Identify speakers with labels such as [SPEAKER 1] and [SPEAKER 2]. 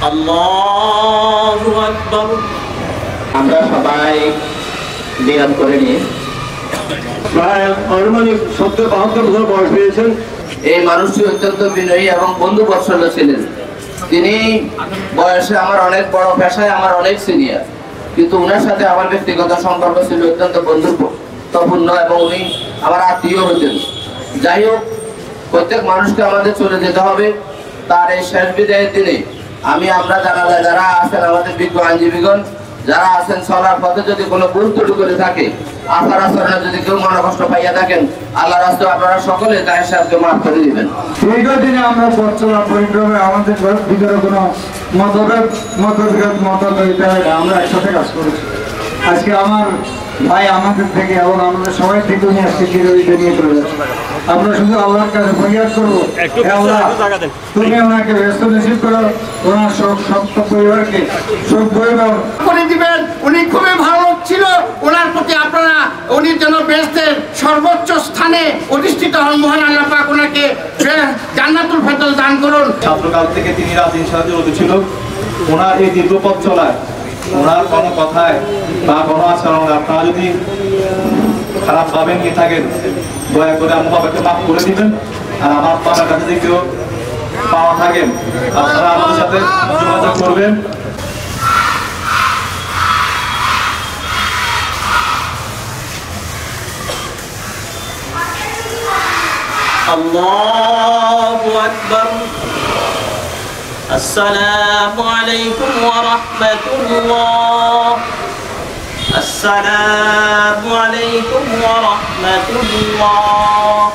[SPEAKER 1] আল্লাহু আকবার।
[SPEAKER 2] আমরা সবাই বিরাম করে নিয়ে
[SPEAKER 3] প্রায় আনুমানিক ৭০-৭২ বছর বয়স পেয়েছেন।
[SPEAKER 2] এই মানুষটি অত্যন্ত বিনয়ী এবং বন্ধু বৎসল ছিলেন। তিনি বয়সে আমার অনেক বড়, পেশায় আমার অনেক সিনিয়র, কিন্তু ওনার সাথে আমার ব্যক্তিগত সম্পর্ক ছিল অত্যন্ত বন্ধুত্বপূর্ণ এবং উনি আমার আত্মীয় হতেন। যাই হোক, প্রত্যেক মানুষকে আমাদের চলে যেতে হবে। তার এই শেষ বিদায়ের দিনে আমরা যারা আছেন, আমাদের বিজ্ঞ আইনজীবীগণ যারা আছেন, চলার পথে যদি কোনো ভুল ত্রুটি করে থাকে, আচার আচরণে যদি কেউ মনোকষ্ট পাইয়া থাকেন, আল্লাহ রাস্তায় আপনারা সকলে তার সাথে মাফ করে দিবেন।
[SPEAKER 3] দীর্ঘদিনে আমরা পথ চলা পরিক্রমে আমাদের ভিতরে কোনো মতভেদ আমরা একসাথে কাজ করেছি। আজকে আমার ভাই আমাদের থেকে এবং আমাদের সবাই থেকে উনি আজকে চিরবিদায় নিয়ে চলে যাচ্ছে। আমরা শুধু আল্লাহর কাছে ফরিয়াদ করবো, আল্লাহ তুমি ওনাকে ব্যস্ত নসিব করো, ওনার সব পরিবারকে সব পরিবার
[SPEAKER 4] করে দিবেন। উনি খুবই ভালো ছিল, ওনার প্রতি আপনারা উনি যেন বেহেশতের সর্বোচ্চ স্থানে অধিষ্ঠিত হন। মহান আল্লাহ পাক ওনাকে জান্নাতুল ফেরদৌস দান করুন।
[SPEAKER 5] ছাত্রকাল থেকে তিনি রাজনীতির সাথে জড়িত ছিল। ওনার এই দীর্ঘ পথ চলায় ওনার কোনো কথায় বা কোনো আচরণে আপনারা যদি খারাপ ভাবে নিয়ে থাকেন, দয়া করে আমার বাবাকে মাফ করে দিবেন। আর আমার বাবার কাছে যদি কেউ পাওয়া থাকেন, আপনারা আমাদের সাথে যোগাযোগ করবেন।
[SPEAKER 1] আল্লাহু আকবার। আসসালামু আলাইকুম ওয়া রাহমাতুল্লাহ। আসসালামু আলাইকুম ওয়া রাহমাতুল্লাহ।